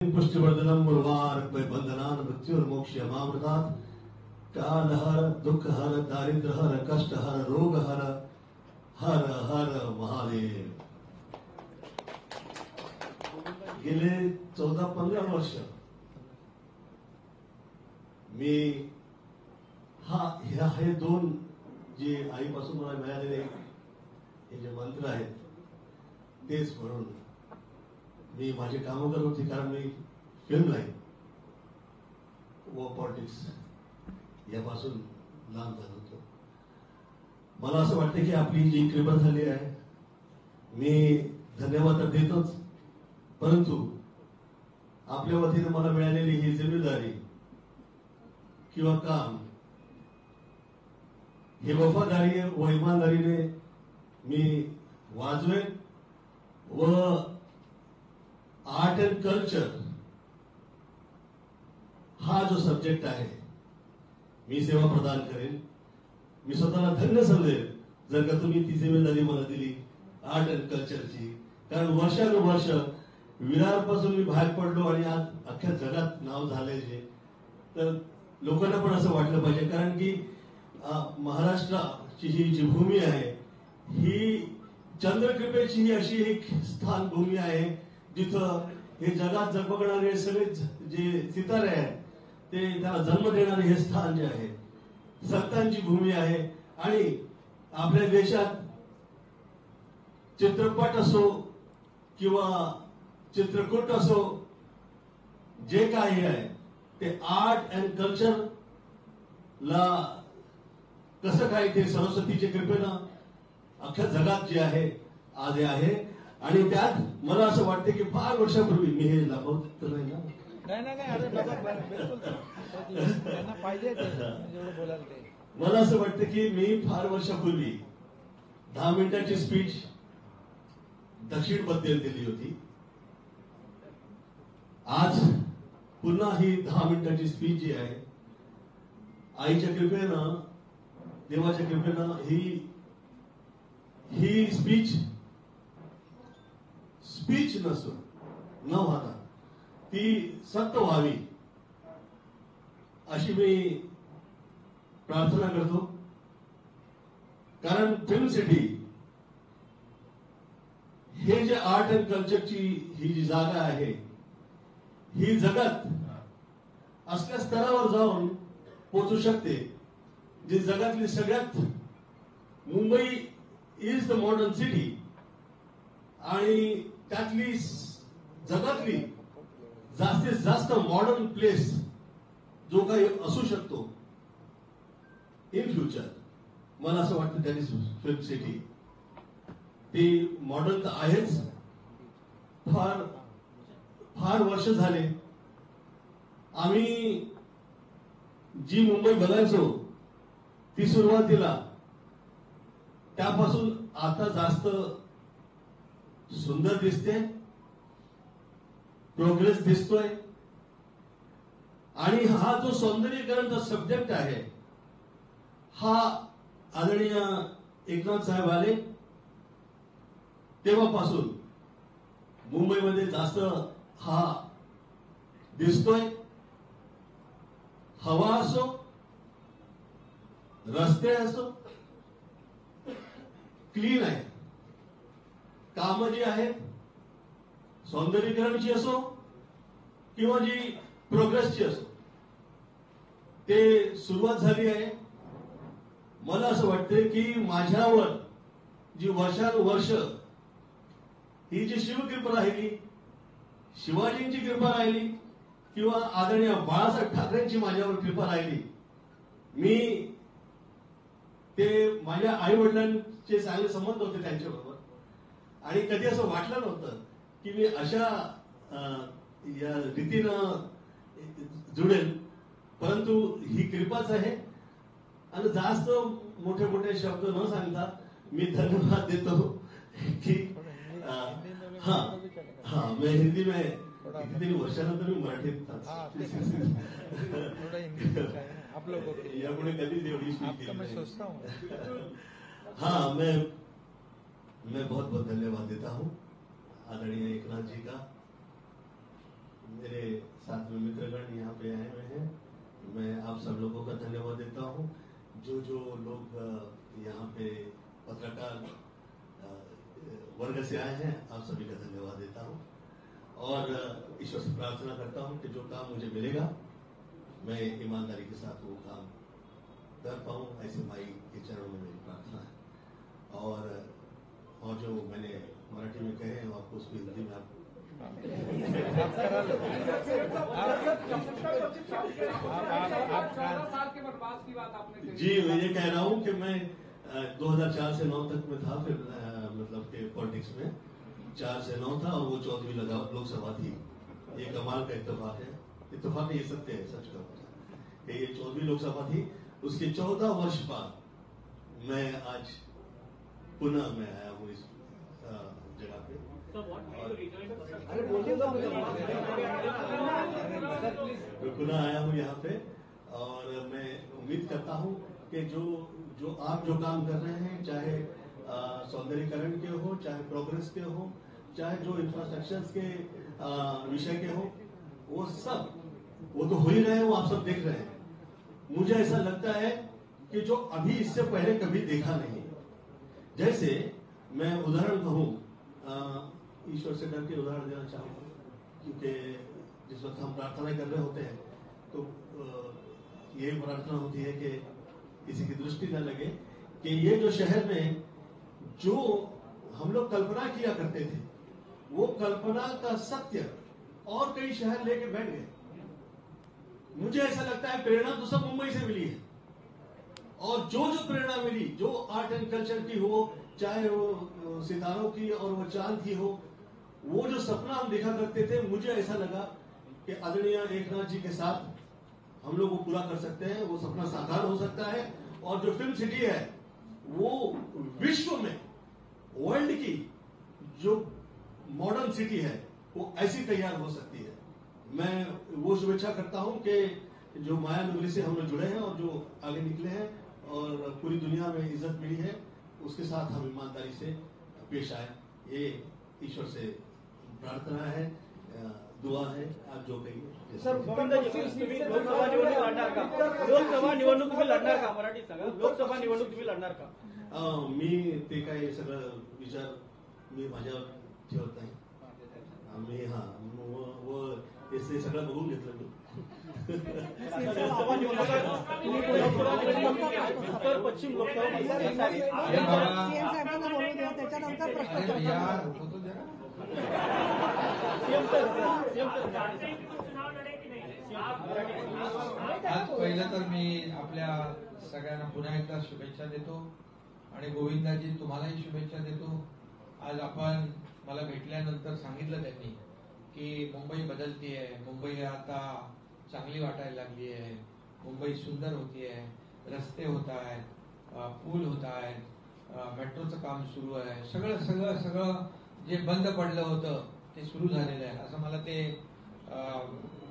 पुष्टिवर्धनम उर्वारुक बंधनान मृत्युर्मोक्षयमामृतात् कालहर दुःखहर दारिद्र्यहर कष्टहर रोगहर हर हर महादेव। गेले 14-15 वर्ष मी हे दोन जे आईपासून मला मिळालेले हे जे मंत्र आहेत तेच म्हणून मी माझे कामं करत होती, कारण मी फिल्म लाईन व पॉलिटिक्स यापासून लांब झालो होतो। मला असं वाटतं की आपली जी कृपा झाली आहे, मी धन्यवाद तर देतोच, परंतु आपल्या वतीने मला मिळालेली ही जिम्मेदारी किंवा काम हे वफादारी व इमानदारीने मी वाजवेन व आर्ट अँड कल्चर हा जो सब्जेक्ट आहे मी सेवा प्रदान करेन। मी स्वतःला धन्य समजेल जर का तुम्ही ती जिम्मेदारी मला दिली आर्ट अँड कल्चरची, कारण वर्षानुवर्ष विरारपासून मी बाहेर पडलो आणि आज अख्ख्या जगात नाव झालंय जे, तर लोकांना पण असं वाटलं पाहिजे, कारण की महाराष्ट्राची ही जी भूमी आहे ही चंद्रकृपेची ही अशी एक स्थान भूमी आहे जिथं हे जगात जगबगणारे सगळे जे सितारे आहेत ते त्याला जन्म देणारे हे स्थान जे आहे संतांची भूमी आहे। आणि आपल्या देशात चित्रपट असो किंवा चित्रकूट असो जे काही आहे ते आर्ट अँड कल्चर ला कसं काय ते सरस्वतीच्या कृपेनं अख्ख्या जगात जे आहे आज आहे। आणि त्यात मला असं वाटतं की फार वर्षापूर्वी मी हे लाभवत तर नाही ना, मला असं वाटतं की मी फार वर्षापूर्वी 10 मिनिटाची स्पीच दक्षिण बद्दल दिली होती। आज पुन्हा ही 10 मिनिटाची स्पीच जी आहे आईच्या कृपेनं देवाच्या कृपेनं ही स्पीच नसून न होता ती सत्य व्हावी अशी मी प्रार्थना करतो। कारण फिल्म सिटी हे जे आर्ट अँड कल्चरची ही जी जागा आहे ही जगात असल्या स्तरावर जाऊन पोहोचू शकते जे जगातली सगळ्यात Mumbai is the modern city आणि त्यातली जगातली जास्तीत जास्त मॉडर्न प्लेस जो काही असू शकतो इन फ्युचर, मला असं वाटतं त्याची फिल्म सिटी ती मॉडर्न तर आहेच। फार फार वर्ष झाले आम्ही जी मुंबई बघायचो ती सुरुवातीला त्यापासून आता जास्त सुंदर दिसते, प्रोग्रेस दिसतोय। आणि हा जो सौंदर्यीकरणचा सब्जेक्ट आहे हा आदरणीय एकनाथ साहेब आले तेव्हापासून मुंबईमध्ये जास्त हा दिसतोय। हवा असो, रस्ते असो क्लीन आहे, कामं जी आहेत सौंदर्यीकरणची असो किंवा जी प्रोग्रेसची असो ते सुरुवात झाली आहे। मला असं वाटतं की माझ्यावर जी वर्षानुवर्ष ही जी शिवकृपा राहिली, शिवाजींची कृपा राहिली किंवा आदरणीय बाळासाहेब ठाकरेंची माझ्यावर कृपा राहिली, मी ते माझ्या आई वडिलांचे चांगले संबंध होते त्यांच्याबरोबर आणि कधी असं वाटलं नव्हतं की मी अशा या रीतीनं जुळेल, परंतु ही कृपाच आहे। आणि जास्त मोठे मोठे शब्द न सांगता मी धन्यवाद देतो की मैं हिंदी में किती वर्षानंतर मी मराठीत यामुळे कधीच एवढी स्पीच मैं बहुत बहुत धन्यवाद देता हूं आदरणीय एकनाथ जी का। मेरे साथ में मित्रगण यहाँ पे आए हुए हैं, मैं आप सब लोगों का धन्यवाद देता हूँ। जो लोग यहाँ पे पत्रकार वर्ग से आए हैं, आप सभी का धन्यवाद देता हूँ और ईश्वर से प्रार्थना करता हूँ कि जो काम मुझे मिलेगा मैं ईमानदारी के साथ वो काम कर पाऊँ, ऐसे भाई के चरणों में मेरी प्रार्थना है। और जो मैंने मराठी में कहे हैं आपको उसको हिंदी में आप जी, मैं ये कह रहा हूँ कि मैं 2004 से 9 तक में था, फिर मतलब के पॉलिटिक्स में 4 से 9 था और वो 14वीं लोकसभा थी। ये कमाल का इत्तेफाक है, इत्तेफाक ये सत्य है, सच का ये 14वीं लोकसभा थी। उसके 14 वर्ष बाद मैं आज पुनः मैं आया हूँ इस जगह पे। पुनः आया हूँ यहाँ पे और मैं उम्मीद करता हूँ कि जो आप जो काम कर रहे हैं, चाहे सौंदर्यीकरण के हो, चाहे प्रोग्रेस के हो, चाहे जो इंफ्रास्ट्रक्चर के विषय के हो, वो तो हो ही रहे हैं, वो आप सब देख रहे हैं। मुझे ऐसा लगता है कि जो अभी इससे पहले कभी देखा नहीं। जैसे मैं उदाहरण कहूँ, ईश्वर से डर के उदाहरण देना चाहूंगा, क्योंकि जिस वक्त हम प्रार्थना कर रहे होते हैं तो यही प्रार्थना होती है कि किसी की दृष्टि न लगे कि ये जो शहर में जो हम लोग कल्पना किया करते थे, वो कल्पना का सत्य और कई शहर लेके बैठ गए। मुझे ऐसा लगता है प्रेरणा तो सब मुंबई से मिली है, और जो प्रेरणा मिली, जो आर्ट एंड कल्चर की हो, चाहे वो सितारों की और वो चांद की हो, वो जो सपना हम देखा करते थे, मुझे ऐसा लगा कि आदरणीय एकनाथ जी के साथ हम लोग वो पूरा कर सकते हैं, वो सपना साकार हो सकता है। और जो फिल्म सिटी है वो विश्व में, वर्ल्ड की जो मॉडर्न सिटी है वो ऐसी तैयार हो सकती है। मैं वो शुभेच्छा करता हूं कि जो माया नगरी से हम लोग जुड़े हैं और जो आगे निकले हैं और पूरी दुनिया में इज्जत मिली है, उसके साथ हम ईमानदारी से पेश आए। ये ईश्वर से प्रार्थना है, दुआ है, आप जो कहिए। सर, लोकसभा निवडणूक लढणार का? लोकसभा निवडणूक तुम्ही लढणार का? मराठीत सांगा, लोकसभा निवडणूक तुम्ही लढणार का? मी ते काय सगळं विचार मी माझ्यावर ठेवत नाही। मी ते सगळं बघून घेतलं मी। उत्तर पश्चिम लोकसभा सीएम साहेबांना बोलू द्या, त्याच्यानंतर प्रश्न आज पहिलं तर मी आपल्या सगळ्यांना पुन्हा एकदा शुभेच्छा देतो आणि गोविंदाजी तुम्हालाही शुभेच्छा देतो। आज आपण मला भेटल्यानंतर सांगितलं त्यांनी की मुंबई बदलतीये, मुंबई आता चांगली वाटायला लागली आहे, मुंबई सुंदर होतीये, रस्ते होत आहेत, पूल होत आहेत, मेट्रोचं काम सुरू आहे, सगळं जे बंद पडलं होतं ते सुरू झालेलं आहे असं मला ते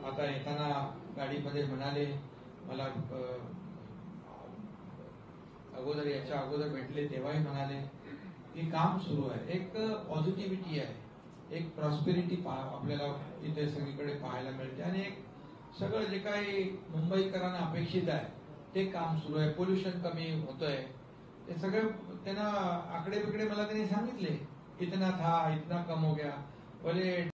आता येताना गाडीमध्ये म्हणाले। मला याच्या अगोदर भेटले तेव्हाही म्हणाले की काम सुरू आहे, एक पॉझिटिव्हिटी आहे, एक प्रॉस्पेरिटी आपल्याला इथे सगळीकडे पाहायला मिळते आणि एक सगळं जे काही मुंबईकरांना अपेक्षित आहे ते काम सुरू आहे। पोल्युशन कमी होतंय, ते सगळं त्यांना आकडे बिकडे मला त्यांनी सांगितले, इतना था इतना कम हो गया, बोले